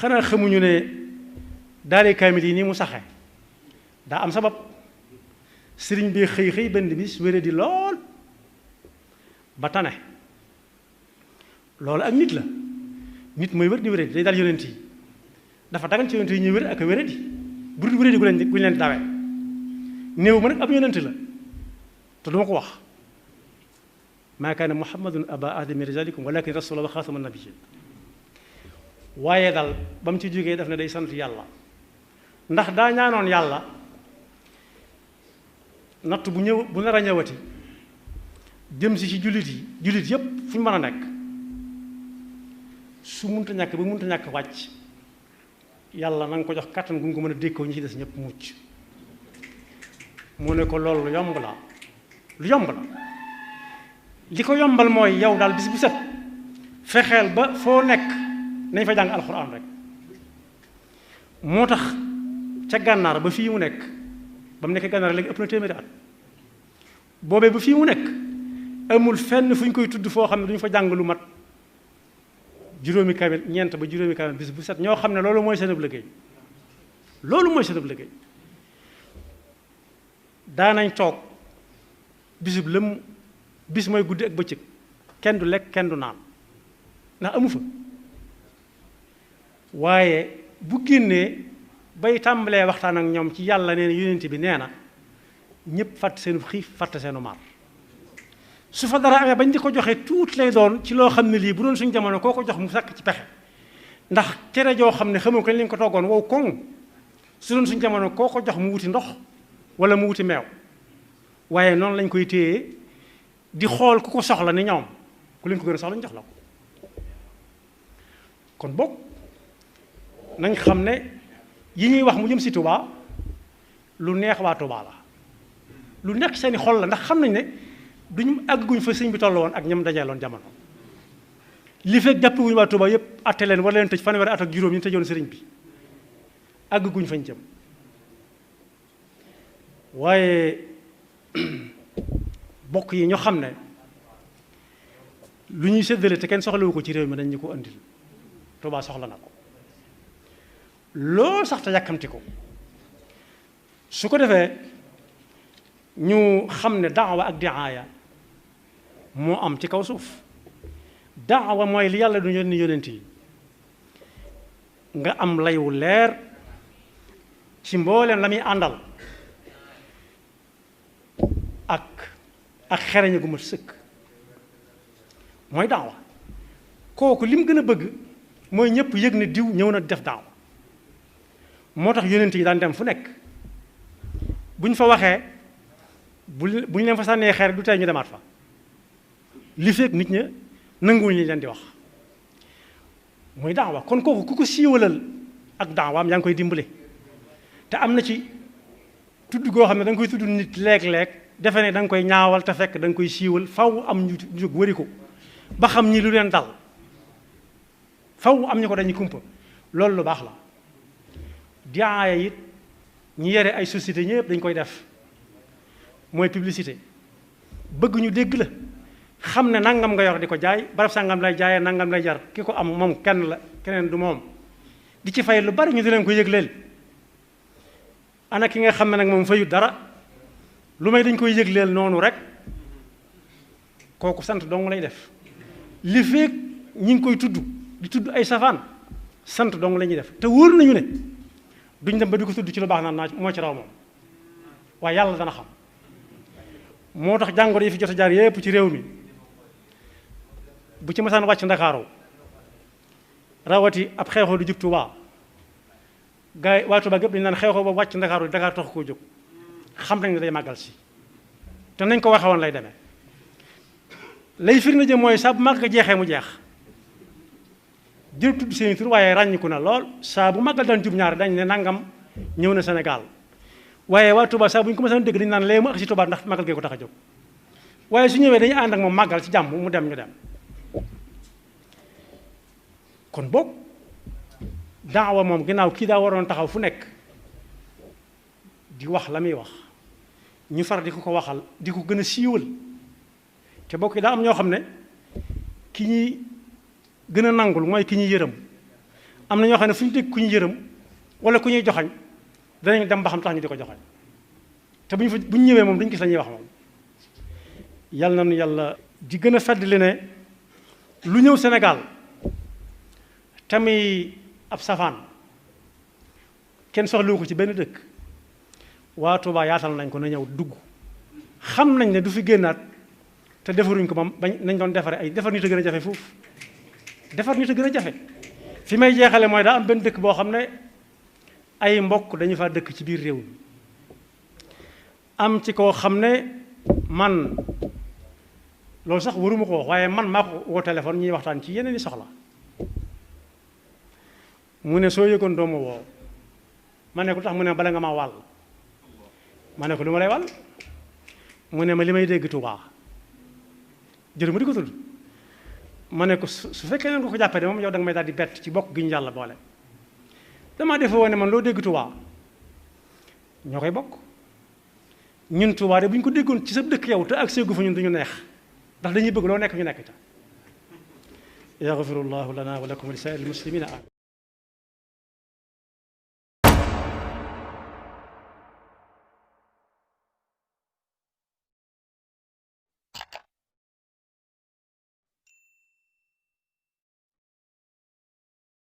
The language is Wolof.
xanaa xamuñu ne daare kaamil yi nii mu saxe daa am sabab sëriñ bi xëy xëy benn bis wéré di lool ba tane loolu ak nit la nit mooy wér di wéré di day dal yonent yi dafa dagan ci yonent yi ñuy wér ak a wéré di bu dul wéré di gu leen di dawee néew ma nag ab yonent la te duma ko wax maa kaana muhammadun aba ahadin min rijalikum walakin rasulullah wa xaatama nabiyyin waaye dal ba mu ci jógee daf ne day sant yàlla ndax daa ñaanoon yàlla natt bu ñëw bu nar a ñëwati jëm si ci jullit yi jullit yépp fu ñu mën a nekk su munta ñàkk ba munta ñàkk wàcc yàlla na nga ko jox kàttan gu nga ko mën a dékkoo ñi ci des ñëpp mucc mu ne ko loolu lu yomb la lu yomb la li ko yombal mooy yow daal bis bu set fexeel ba foo nekk nañ fa jàng alxuraan rek moo tax ca gànnaar ba fii mu nekk ba mu nekk gànnaar léegi ëpp na téeméeri at boobee ba fii mu nekk amul fenn fu ñu koy tudd foo xam ne duñu fa jàng lu mat juróomi kamil ñeent ba juróomi kamil bis bu set ñoo xam ne loolu mooy seen ab liggéey loolu mooy seen ab liggéey daanañ toog bisub lëm bis mooy guddi ak bëccëg kenn du lekk kenn du naan ndax amu fa waaye bu génnee bay tàmbalee waxtaan ak ñoom ci yàlla nee na yonent bi nee na ñëpp fàtte seenu xiif fàtte seenu mar su fa dara amee bañ di ko joxe tuuti lay doon ci loo xam ne lii bu doon suñu jamono koo ko jox mu sàkk ci pexe ndax cere joo xam ne xamoo ko lañ ko toggoon wow koŋ su doon suñu jamono koo ko jox mu wuti ndox wala mu wuti meew waaye noonu lañ koy téye di xool ku ko soxla ni ñoom ku leen ko gën a soxla ñu jox la ko kon boog nañ xam ne yi ñuy wax mu jëm si Touba lu neex waa Touba la lu nekk seeni xol la ndax xam nañ ne duñu àgguñ fa sëñ bi toll woon ak ñam dajeeloon jamono li fekk jàpp wuñu waa Touba yépp atte leen war leen tëj fanweeri at ak juróom ñu tëjoon sëriñ bi àgguñ fañ jëm waaye bokk yi ñoo xam ne lu ñuy séddale te kenn soxlawu ko ci réew mi dañ ñu ko andil Touba soxla na ko loolu sax te yàkkamti ko su ko defee ñu xam ne daawa ak diaaya moo am ci kaw suuf daawa mooy li yàlla du yónni yónent yi nga am layu leer ci mbooleem la muy àndal ak xereñe gu mat sëkk mooy daawa kooku li mu gën a bëgg mooy ñëpp yëg ne diw ñëw na def daawa moo tax yónent yi daan dem fu nekk bu ñu fa waxee bu ñu leen fa sànnee xeer du tey ñu demaat fa li fekk nit ña nanguwuñu leen di wax mooy daawa kon kooku ku ko siiwalal ak daawaam yaa ngi koy dimbale te am na ci tudd goo xam ne da nga koy tudd nit léeg-léeg defe ne da nga koy ñaawal te fekk da nga koy siiwal faw am ñu jóg wëri ko ba xam ñi lu leen dal faw am ñu ko dañuy kumpa loolu lu baax la diaaya it ñi yore ay société ñëpp dañ koy def mooy publicité bëgg ñu dégg la xam ne nangam nga yor di ko jaay barab sangam lay jaayee nangam lay jar ki ko am moom kenn la keneen du moom di ci fay lu bari ñu di leen ko yëgleel ana ki nga xam ne nag moom fayut dara lu may dañ koy yëgleel noonu rek kooku sant dong lay def li feek ñi ngi koy tudd di tudd ay safaan sant dong la ñuy def te wóor nañu ne duñ dem ba di ko tudd ci lu baax naan naa moo ci raw moom waaye yàlla dana xam moo tax jàngoro yi fi jot a jaar yépp ci réew mi bu ci masaan wàcc ndakaaru rawati ab xeexoo du jub Tuubaa gars yi waa Tuubaa gépp dañu naan xeexoo ba wàcc ndakaaru Dakar tax koo jóg xam nañ ne day màggal si te nañ ko waxe woon lay demee lay firnde jëm mooy saa bu màgg jeexee mu jeex jël tudd seeni tur waaye ràññiku na lool saa bu màggal daan jub ñaar dañ ne nangam ñëw na Sénégal waaye waa Touba saa bu ñu ko mësaan dégg dañu naan léegi mu ak si Touba ndax màggal gee ko tax a jóg waaye su ñëwee dañuy ànd ak moom màggal ci jàmm mu dem ñu dem kon boog daawa moom ginnaaw kii daa waroon taxaw fu nekk di wax la muy wax ñu far di ko waxal di ko gën a siiwal te bokk daa am ñoo xam ne ki ñuy gën a nangul mooy ki ñuy yërëm am na ñoo xam ne fu ñu dégg ku ñu yërëm wala ku ñuy joxañ danañ dem ba xam tax ñu di ko joxañ te bu ñu ñëwee moom duñ gis la ñuy wax moom. yàlla nañu yàlla di gën a fàttali ne lu ñëw Sénégal tamit ab safaan kenn soxlawu ko ci benn dëkk waa Touba yaatal nañ ko na ñëw dugg xam nañ ne du fi génnaat te defaruñ ko moom bañ nañ doon defare ay defar nit a gën a jafe foofu defar nit a gën a jafe. fi may jeexale mooy daa am benn dëkk boo xam ne ay mbokk dañu fa dëkk ci biir réew mi am ci koo xam ne man loolu sax waruma ko wax waaye man maa ko woo téléphone ñuy waxtaan ci yeneen i soxla mu ne soo yëgoon doomu woo ma ne ko tax mu ne bala nga ma wàll ma ne ko lu ma lay wàll mu ne ma li may dégg Tuubaa jërë ma di ko tudd ma ne ko su fekkee ne nga ko jàppee de moom yow da nga may daal di bett ci bokk gi ñu yàlla boole damaa defe woon ne man loo dégg Tuubaa ñoo koy bokk ñun Tuubaa de bu ñu ko déggoon ci sa dëkk yow te ak seegu fa ñun duñu neex ndax dañuy bëgg loo nekk ñu nekk ca yaxfirullahu lana wa lakum wa li saa'iril muslimina